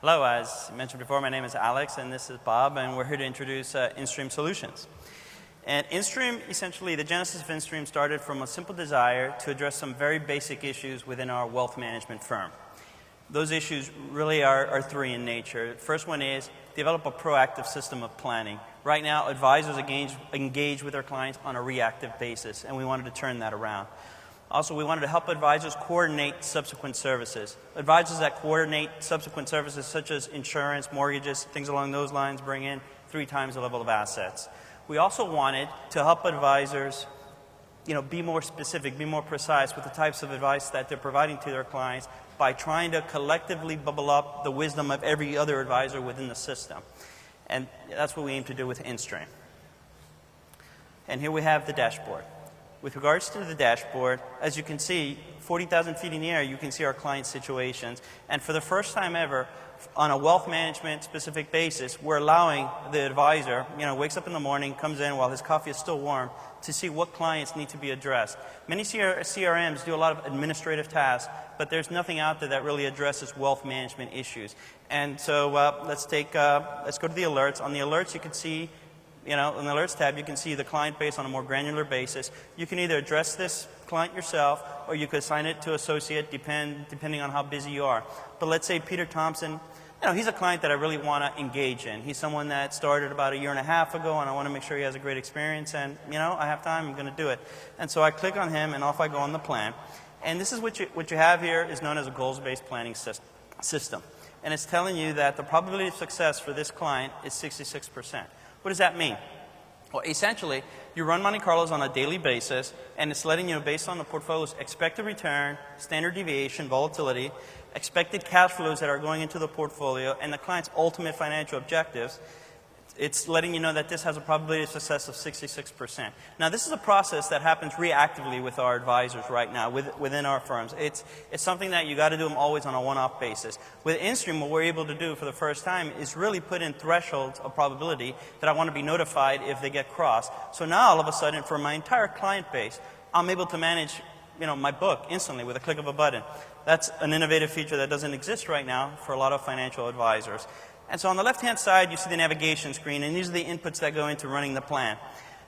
Hello, as mentioned before, my name is Alex and this is Bob, and we're here to introduce InStream Solutions. And InStream, essentially, the genesis of InStream started from a simple desire to address some very basic issues within our wealth management firm. Those issues really are three in nature. The first one is develop a proactive system of planning. Right now, advisors engage with their clients on a reactive basis, and we wanted to turn that around. Also, we wanted to help advisors coordinate subsequent services. Advisors that coordinate subsequent services such as insurance, mortgages, things along those lines bring in 3 times the level of assets. We also wanted to help advisors be more specific, be more precise with the types of advice that they're providing to their clients by trying to collectively bubble up the wisdom of every other advisor within the system. And that's what we aim to do with InStream. And here we have the dashboard. With regards to the dashboard, as you can see, 40,000 feet in the air, you can see our client situations. And for the first time ever, on a wealth management specific basis, we're allowing the advisor, wakes up in the morning, comes in while his coffee is still warm, to see what clients need to be addressed. Many CRMs do a lot of administrative tasks, but there's nothing out there that really addresses wealth management issues. And so let's go to the alerts. On the alerts, you can see in the Alerts tab, you can see the client base on a more granular basis. You can either address this client yourself, or you could assign it to associate, depending on how busy you are. But let's say Peter Thompson, he's a client that I really want to engage in. He's someone that started about 1.5 years ago, and I want to make sure he has a great experience, and, I have time, I'm going to do it. And so I click on him, and off I go on the plan. And this is what you have here is known as a goals-based planning system. And it's telling you that the probability of success for this client is 66%. What does that mean? Well, essentially, you run Monte Carlos on a daily basis, and it's letting you know based on the portfolio's expected return, standard deviation, volatility, expected cash flows that are going into the portfolio, and the client's ultimate financial objectives. It's letting you know that this has a probability of success of 66%. Now, this is a process that happens reactively with our advisors right now within our firms. It's something that you got to do them always on a one-off basis. With InStream, what we're able to do for the first time is really put in thresholds of probability that I want to be notified if they get crossed. So now, all of a sudden, for my entire client base, I'm able to manage my book instantly with a click of a button. That's an innovative feature that doesn't exist right now for a lot of financial advisors. And so on the left-hand side, you see the navigation screen, and these are the inputs that go into running the plan.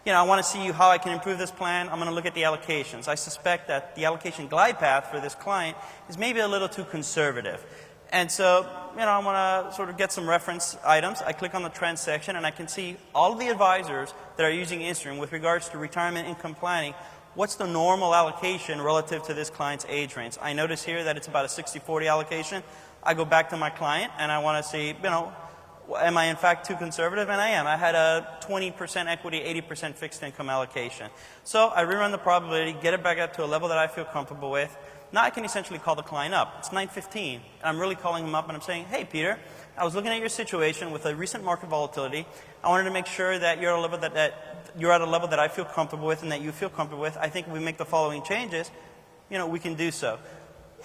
I want to see how I can improve this plan. I'm going to look at the allocations. I suspect that the allocation glide path for this client is maybe a little too conservative. And so, I want to sort of get some reference items. I click on the trend section, and I can see all of the advisors that are using InStream with regards to retirement income planning. What's the normal allocation relative to this client's age range? I notice here that it's about a 60-40 allocation. I go back to my client and I want to see, am I in fact too conservative? And I am. I had a 20% equity, 80% fixed income allocation. So I rerun the probability, get it back up to a level that I feel comfortable with. Now I can essentially call the client up. It's 9:15, and I'm really calling him up and I'm saying, hey Peter, I was looking at your situation with a recent market volatility. I wanted to make sure that you're at a level you're at a level that I feel comfortable with and that you feel comfortable with. I think if we make the following changes, we can do so.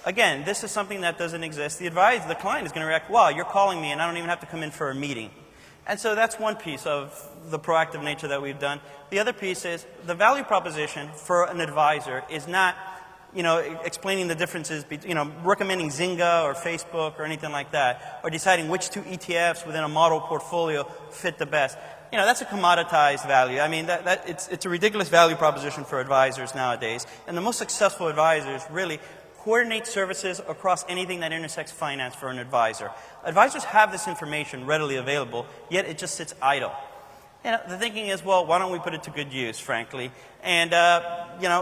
Again, this is something that doesn't exist. The client is going to react, wow, you're calling me and I don't even have to come in for a meeting. And so that's one piece of the proactive nature that we've done. The other piece is the value proposition for an advisor is not, explaining the differences between, recommending Zynga or Facebook or anything like that, or deciding which 2 ETFs within a model portfolio fit the best. That's a commoditized value. I mean, it's a ridiculous value proposition for advisors nowadays. And the most successful advisors really coordinate services across anything that intersects finance for an advisor. Advisors have this information readily available, yet it just sits idle. The thinking is, well, why don't we put it to good use, frankly? And,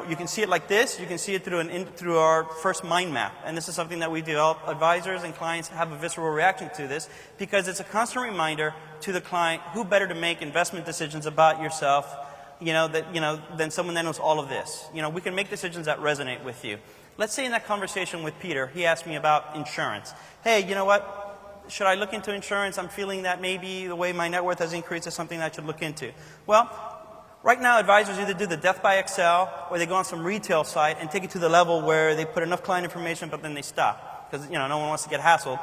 you can see it like this. You can see it through our first mind map. And this is something that we develop. Advisors and clients have a visceral reaction to this because it's a constant reminder to the client who better to make investment decisions about yourself, than someone that knows all of this. We can make decisions that resonate with you. Let's say in that conversation with Peter, he asked me about insurance. Hey, you know what? Should I look into insurance? I'm feeling that maybe the way my net worth has increased is something that I should look into. Well, right now advisors either do the death by Excel or they go on some retail site and take it to the level where they put enough client information but then they stop. Because, no one wants to get hassled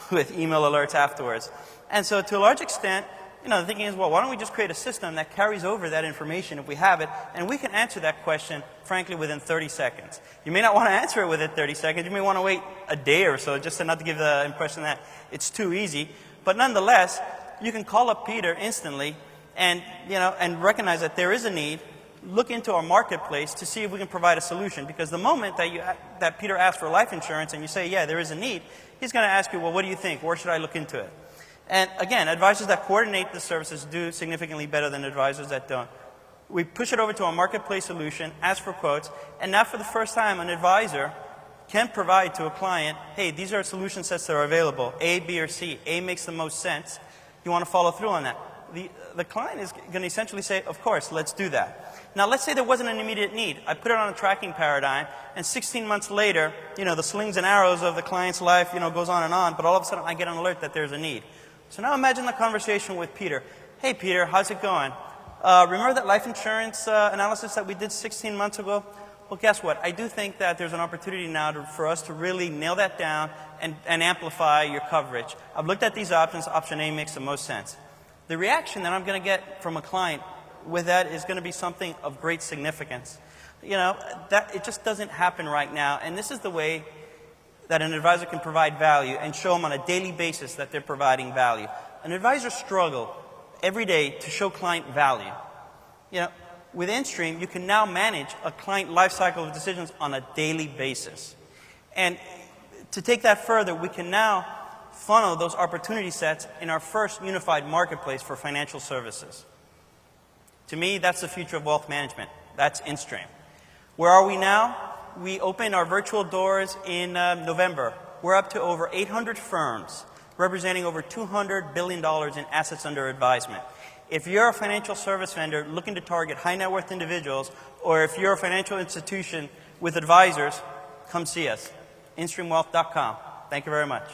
with email alerts afterwards. And so to a large extent, the thinking is, well, why don't we just create a system that carries over that information if we have it, and we can answer that question, frankly, within 30 seconds. You may not want to answer it within 30 seconds. You may want to wait a day or so just to not to give the impression that it's too easy. But nonetheless, you can call up Peter instantly and, and recognize that there is a need, look into our marketplace to see if we can provide a solution. Because the moment that Peter asks for life insurance and you say, yeah, there is a need, he's going to ask you, well, what do you think? Where should I look into it? And again, advisors that coordinate the services do significantly better than advisors that don't. We push it over to a marketplace solution, ask for quotes, and now for the first time, an advisor can provide to a client, hey, these are solution sets that are available, A, B, or C. A makes the most sense. You want to follow through on that. The client is going to essentially say, of course, let's do that. Now, let's say there wasn't an immediate need. I put it on a tracking paradigm, and 16 months later, the slings and arrows of the client's life, goes on, but all of a sudden I get an alert that there's a need. So now imagine the conversation with Peter. Hey, Peter, how's it going? Remember that life insurance analysis that we did 16 months ago? Well, guess what? I do think that there's an opportunity now for us to really nail that down and amplify your coverage. I've looked at these options. Option A makes the most sense. The reaction that I'm going to get from a client with that is going to be something of great significance. That it just doesn't happen right now. And this is the way that an advisor can provide value and show them on a daily basis that they're providing value. An advisor struggles every day to show client value. With InStream, you can now manage a client lifecycle of decisions on a daily basis. And to take that further, we can now funnel those opportunity sets in our first unified marketplace for financial services. To me, that's the future of wealth management. That's InStream. Where are we now? We opened our virtual doors in November. We're up to over 800 firms, representing over $200 billion in assets under advisement. If you're a financial service vendor looking to target high net worth individuals, or if you're a financial institution with advisors, come see us. InStreamWealth.com. Thank you very much.